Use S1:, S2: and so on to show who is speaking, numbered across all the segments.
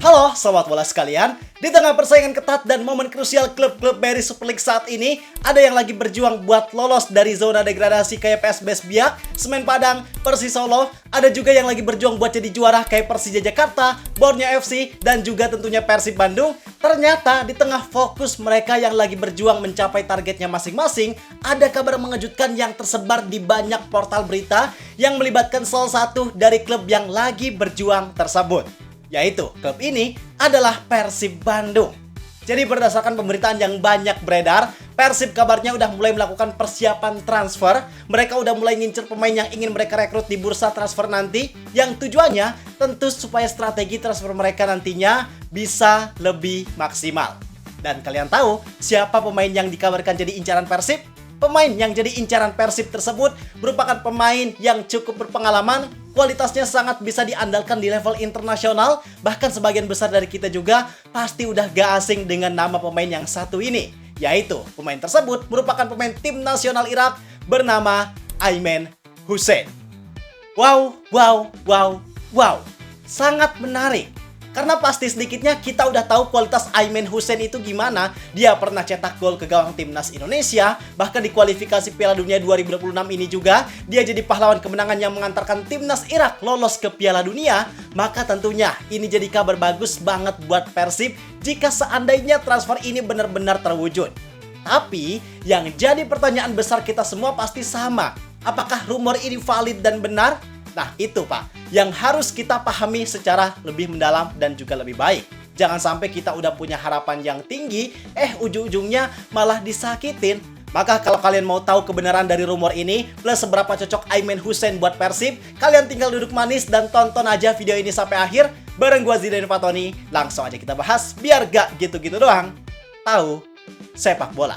S1: Halo sobat bola sekalian, di tengah persaingan ketat dan momen krusial klub-klub Barry Super League saat ini, ada yang lagi berjuang buat lolos dari zona degradasi kayak PSBS Biak, Semen Padang, Persis Solo, ada juga yang lagi berjuang buat jadi juara kayak Persija Jakarta, Borneo FC, dan juga tentunya Persib Bandung. Ternyata di tengah fokus mereka yang lagi berjuang mencapai targetnya masing-masing, ada kabar mengejutkan yang tersebar di banyak portal berita yang melibatkan salah satu dari klub yang lagi berjuang tersebut. Yaitu klub ini adalah Persib Bandung. Jadi berdasarkan pemberitaan yang banyak beredar, Persib kabarnya udah mulai melakukan persiapan transfer. Mereka udah mulai ngincer pemain yang ingin mereka rekrut di bursa transfer nanti, yang tujuannya tentu supaya strategi transfer mereka nantinya bisa lebih maksimal. Dan kalian tahu siapa pemain yang dikabarkan jadi incaran Persib? Pemain yang jadi incaran Persib tersebut merupakan pemain yang cukup berpengalaman, kualitasnya sangat bisa diandalkan di level internasional, bahkan sebagian besar dari kita juga pasti udah gak asing dengan nama pemain yang satu ini. Yaitu, pemain tersebut merupakan pemain tim nasional Irak bernama Aymen Hussein. Wow. Sangat menarik. Karena pasti sedikitnya kita udah tahu kualitas Aymen Hussein itu gimana. Dia pernah cetak gol ke gawang timnas Indonesia. Bahkan di kualifikasi Piala Dunia 2026 ini juga dia jadi pahlawan kemenangan yang mengantarkan timnas Irak lolos ke Piala Dunia. Maka tentunya ini jadi kabar bagus banget buat Persib jika seandainya transfer ini benar-benar terwujud. Tapi yang jadi pertanyaan besar kita semua pasti sama. Apakah rumor ini valid dan benar? Nah itu Pak, yang harus kita pahami secara lebih mendalam dan juga lebih baik. Jangan sampai kita udah punya harapan yang tinggi, ujung-ujungnya malah disakitin. Maka kalau kalian mau tahu kebenaran dari rumor ini, plus seberapa cocok Aymen Hussein buat Persib, kalian tinggal duduk manis dan tonton aja video ini sampai akhir. Bareng gua Zidane Fatoni, langsung aja kita bahas biar gak gitu-gitu doang. Tahu sepak bola.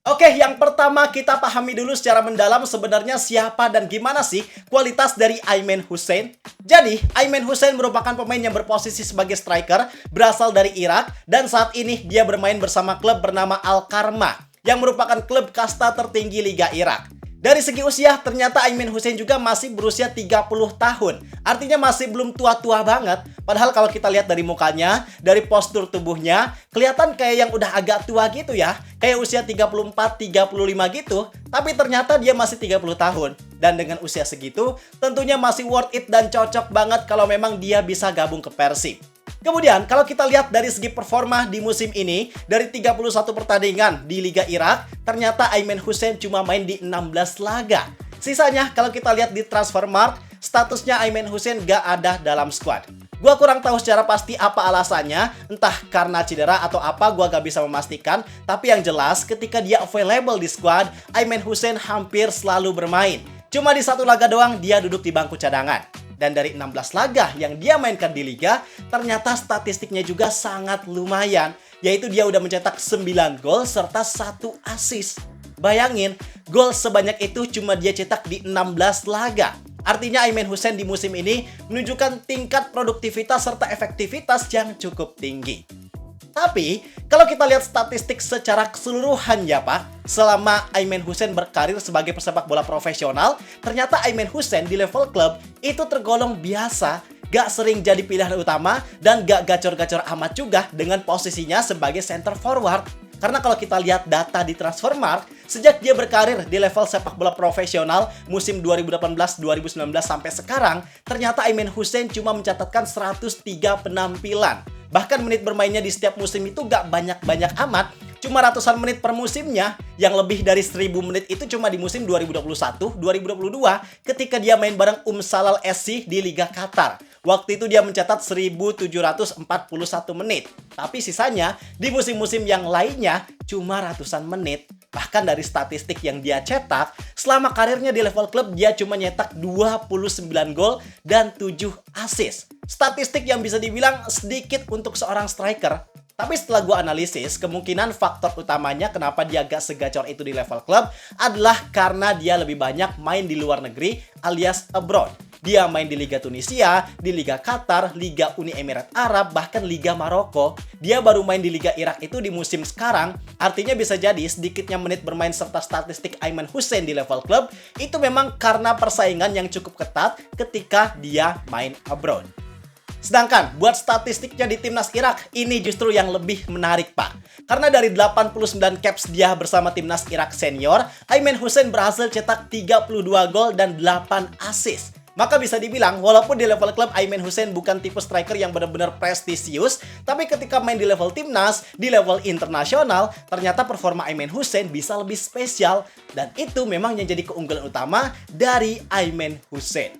S1: Oke, yang pertama kita pahami dulu secara mendalam sebenarnya siapa dan gimana sih kualitas dari Aymen Hussein. Jadi, Aymen Hussein merupakan pemain yang berposisi sebagai striker, berasal dari Irak, dan saat ini dia bermain bersama klub bernama Al-Karma, yang merupakan klub kasta tertinggi Liga Irak. Dari segi usia, ternyata Aymen Hussein juga masih berusia 30 tahun. Artinya masih belum tua-tua banget. Padahal kalau kita lihat dari mukanya, dari postur tubuhnya, kelihatan kayak yang udah agak tua gitu ya. Kayak usia 34-35 gitu. Tapi ternyata dia masih 30 tahun. Dan dengan usia segitu, tentunya masih worth it dan cocok banget kalau memang dia bisa gabung ke Persib. Kemudian, kalau kita lihat dari segi performa di musim ini, dari 31 pertandingan di Liga Irak, ternyata Aymen Hussein cuma main di 16 laga. Sisanya, kalau kita lihat di Transfermarkt, statusnya Aymen Hussein gak ada dalam squad. Gua kurang tahu secara pasti apa alasannya, entah karena cedera atau apa, gua gak bisa memastikan. Tapi yang jelas, ketika dia available di squad, Aymen Hussein hampir selalu bermain. Cuma di satu laga doang, dia duduk di bangku cadangan. Dan dari 16 laga yang dia mainkan di Liga, ternyata statistiknya juga sangat lumayan. Yaitu dia udah mencetak 9 gol serta 1 assist. Bayangin, gol sebanyak itu cuma dia cetak di 16 laga. Artinya Aymen Hussein di musim ini menunjukkan tingkat produktivitas serta efektivitas yang cukup tinggi. Tapi, kalau kita lihat statistik secara keseluruhan ya Pak, selama Aymen Hussein berkarir sebagai pesepak bola profesional, ternyata Aymen Hussein di level klub itu tergolong biasa, gak sering jadi pilihan utama, dan gak gacor-gacor amat juga dengan posisinya sebagai center forward. Karena kalau kita lihat data di Transfermarkt, sejak dia berkarir di level sepak bola profesional musim 2018-2019 sampai sekarang, ternyata Aymen Hussein cuma mencatatkan 103 penampilan. Bahkan menit bermainnya di setiap musim itu gak banyak-banyak amat, cuma ratusan menit per musimnya. Yang lebih dari 1000 menit itu cuma di musim 2021-2022 ketika dia main bareng Salal SC di Liga Qatar. Waktu itu dia mencatat 1741 menit. Tapi sisanya di musim-musim yang lainnya cuma ratusan menit. Bahkan dari statistik yang dia cetak, selama karirnya di level klub dia cuma nyetak 29 gol dan 7 assist. Statistik yang bisa dibilang sedikit untuk seorang striker. Tapi setelah gue analisis, kemungkinan faktor utamanya kenapa dia gak segacor itu di level klub adalah karena dia lebih banyak main di luar negeri alias abroad. Dia main di Liga Tunisia, di Liga Qatar, Liga Uni Emirat Arab, bahkan Liga Maroko. Dia baru main di Liga Irak itu di musim sekarang. Artinya bisa jadi sedikitnya menit bermain serta statistik Aiman Hussein di level klub itu memang karena persaingan yang cukup ketat ketika dia main abroad. Sedangkan buat statistiknya di timnas Irak, ini justru yang lebih menarik, Pak. Karena dari 89 caps dia bersama timnas Irak senior, Aiman Hussein berhasil cetak 32 gol dan 8 assist. Maka bisa dibilang, walaupun di level klub Aiman Hussein bukan tipe striker yang benar-benar prestisius, tapi ketika main di level timnas, di level internasional, ternyata performa Aiman Hussein bisa lebih spesial. Dan itu memang yang jadi keunggulan utama dari Aiman Hussein.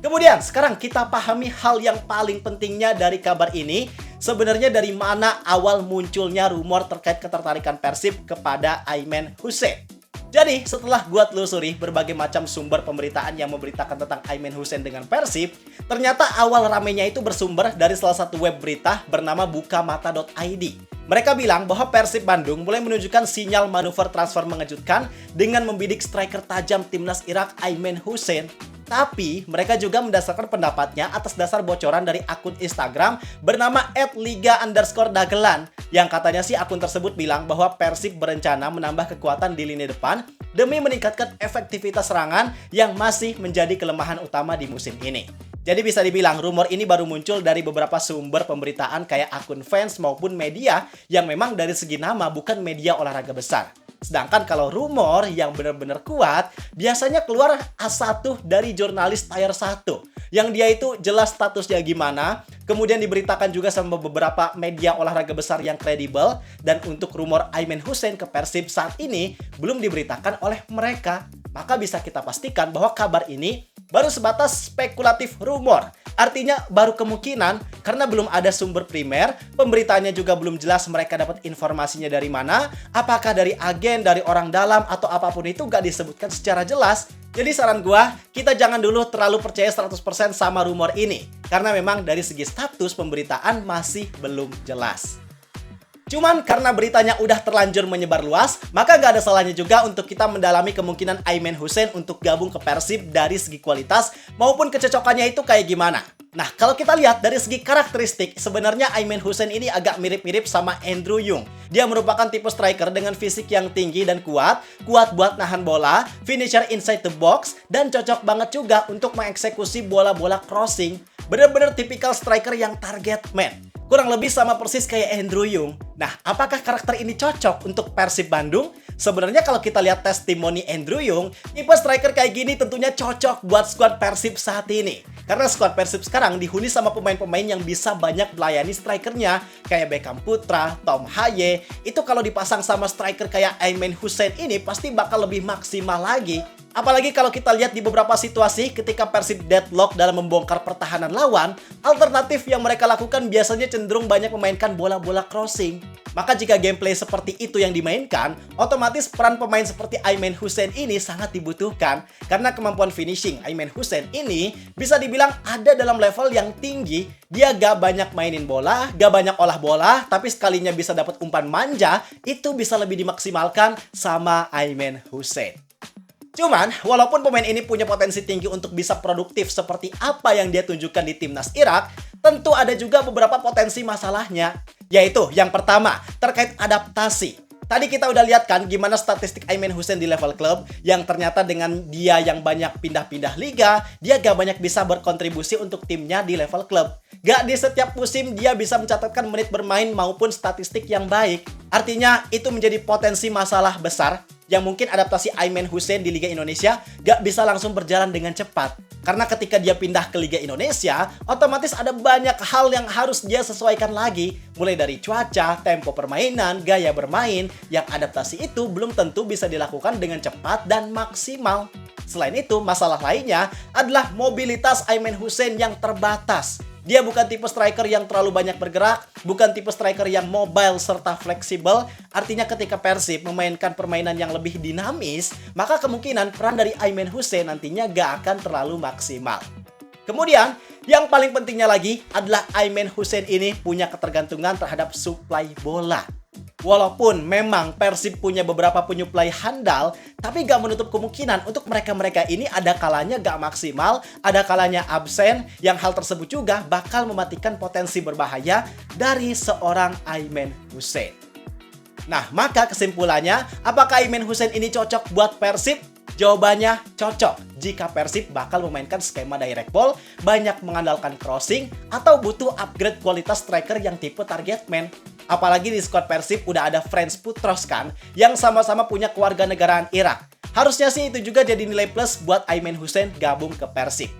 S1: Kemudian, sekarang kita pahami hal yang paling pentingnya dari kabar ini. Sebenarnya dari mana awal munculnya rumor terkait ketertarikan Persib kepada Aiman Hussein. Jadi, setelah gua telusuri berbagai macam sumber pemberitaan yang memberitakan tentang Aiman Hussein dengan Persib, ternyata awal ramenya itu bersumber dari salah satu web berita bernama bukamata.id. Mereka bilang bahwa Persib Bandung mulai menunjukkan sinyal manuver transfer mengejutkan dengan membidik striker tajam timnas Irak Aiman Hussein. Tapi, mereka juga mendasarkan pendapatnya atas dasar bocoran dari akun Instagram bernama @liga_dagelan yang katanya sih akun tersebut bilang bahwa Persib berencana menambah kekuatan di lini depan demi meningkatkan efektivitas serangan yang masih menjadi kelemahan utama di musim ini. Jadi bisa dibilang rumor ini baru muncul dari beberapa sumber pemberitaan kayak akun fans maupun media yang memang dari segi nama bukan media olahraga besar. Sedangkan kalau rumor yang benar-benar kuat, biasanya keluar A1 dari jurnalis Tier 1. Yang dia itu jelas statusnya gimana, kemudian diberitakan juga sama beberapa media olahraga besar yang kredibel, dan untuk rumor Aiman Hussein ke Persib saat ini belum diberitakan oleh mereka. Maka bisa kita pastikan bahwa kabar ini baru sebatas spekulatif rumor. Artinya baru kemungkinan karena belum ada sumber primer, pemberitanya juga belum jelas mereka dapat informasinya dari mana, apakah dari agen, dari orang dalam, atau apapun itu gak disebutkan secara jelas. Jadi saran gua, kita jangan dulu terlalu percaya 100% sama rumor ini. Karena memang dari segi status pemberitaan masih belum jelas. Cuman karena beritanya udah terlanjur menyebar luas, maka gak ada salahnya juga untuk kita mendalami kemungkinan Aiman Hussein untuk gabung ke Persib dari segi kualitas maupun kecocokannya itu kayak gimana. Nah, kalau kita lihat dari segi karakteristik, sebenarnya Aiman Hussein ini agak mirip-mirip sama Andrew Yung. Dia merupakan tipe striker dengan fisik yang tinggi dan kuat buat nahan bola, finisher inside the box, dan cocok banget juga untuk mengeksekusi bola-bola crossing. Bener-bener tipikal striker yang target man. Kurang lebih sama persis kayak Andrew Yung. Nah, apakah karakter ini cocok untuk Persib Bandung? Sebenarnya kalau kita lihat testimoni Andrew Yung, tipe striker kayak gini tentunya cocok buat skuad Persib saat ini. Karena skuad Persib sekarang dihuni sama pemain-pemain yang bisa banyak melayani strikernya, kayak Beckham Putra, Tom Haye. Itu kalau dipasang sama striker kayak Aiman Hussein ini pasti bakal lebih maksimal lagi. Apalagi kalau kita lihat di beberapa situasi ketika Persib deadlock dalam membongkar pertahanan lawan, alternatif yang mereka lakukan biasanya cenderung banyak memainkan bola-bola crossing. Maka jika gameplay seperti itu yang dimainkan, otomatis peran pemain seperti Aiman Hussein ini sangat dibutuhkan. Karena kemampuan finishing Aiman Hussein ini bisa dibilang ada dalam level yang tinggi. Dia gak banyak mainin bola, gak banyak olah bola, tapi sekalinya bisa dapat umpan manja, itu bisa lebih dimaksimalkan sama Aiman Hussein. Cuman, walaupun pemain ini punya potensi tinggi untuk bisa produktif seperti apa yang dia tunjukkan di timnas Irak, tentu ada juga beberapa potensi masalahnya. Yaitu, yang pertama, terkait adaptasi. Tadi kita udah lihat kan gimana statistik Aiman Hussein di level klub, yang ternyata dengan dia yang banyak pindah-pindah liga, dia gak banyak bisa berkontribusi untuk timnya di level klub. Gak di setiap musim dia bisa mencatatkan menit bermain maupun statistik yang baik. Artinya, itu menjadi potensi masalah besar yang mungkin adaptasi Aiman Hussein di Liga Indonesia gak bisa langsung berjalan dengan cepat. Karena ketika dia pindah ke Liga Indonesia, otomatis ada banyak hal yang harus dia sesuaikan lagi. Mulai dari cuaca, tempo permainan, gaya bermain, yang adaptasi itu belum tentu bisa dilakukan dengan cepat dan maksimal. Selain itu, masalah lainnya adalah mobilitas Aiman Hussein yang terbatas. Dia bukan tipe striker yang terlalu banyak bergerak, bukan tipe striker yang mobile serta fleksibel. Artinya ketika Persib memainkan permainan yang lebih dinamis, maka kemungkinan peran dari Aiman Hussein nantinya gak akan terlalu maksimal. Kemudian, yang paling pentingnya lagi adalah Aiman Hussein ini punya ketergantungan terhadap suplai bola. Walaupun memang Persib punya beberapa penyuplai handal, tapi gak menutup kemungkinan untuk mereka-mereka ini ada kalanya gak maksimal, ada kalanya absen, yang hal tersebut juga bakal mematikan potensi berbahaya dari seorang Aimen Hussein. Nah, maka kesimpulannya, apakah Aimen Hussein ini cocok buat Persib? Jawabannya cocok jika Persib bakal memainkan skema direct ball, banyak mengandalkan crossing, atau butuh upgrade kualitas striker yang tipe target man. Apalagi di squad Persib udah ada Franz Putros kan, yang sama-sama punya kewarganegaraan Irak. Harusnya sih itu juga jadi nilai plus buat Aimen Hussein gabung ke Persib.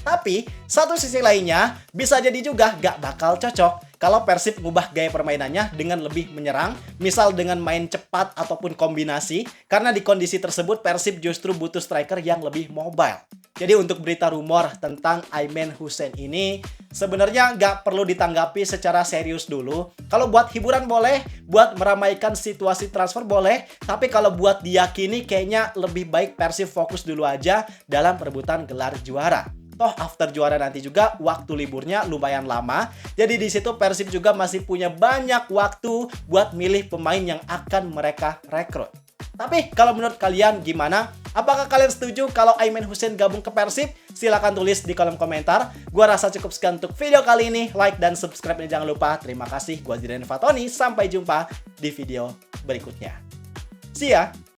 S1: Tapi, satu sisi lainnya, bisa jadi juga gak bakal cocok kalau Persib ngubah gaya permainannya dengan lebih menyerang, misal dengan main cepat ataupun kombinasi, karena di kondisi tersebut Persib justru butuh striker yang lebih mobile. Jadi untuk berita rumor tentang Aimen Hussein ini, sebenarnya nggak perlu ditanggapi secara serius dulu. Kalau buat hiburan boleh, buat meramaikan situasi transfer boleh, tapi kalau buat diyakini kayaknya lebih baik Persib fokus dulu aja dalam perebutan gelar juara. Toh after juara nanti juga waktu liburnya lumayan lama. Jadi di situ Persib juga masih punya banyak waktu buat milih pemain yang akan mereka rekrut. Tapi kalau menurut kalian gimana? Apakah kalian setuju kalau Aimen Hussein gabung ke Persib? Silahkan tulis di kolom komentar. Gua rasa cukup sekian untuk video kali ini. Like dan subscribe-nya jangan lupa. Terima kasih. Gua Zidan Fatoni. Sampai jumpa di video berikutnya. See ya!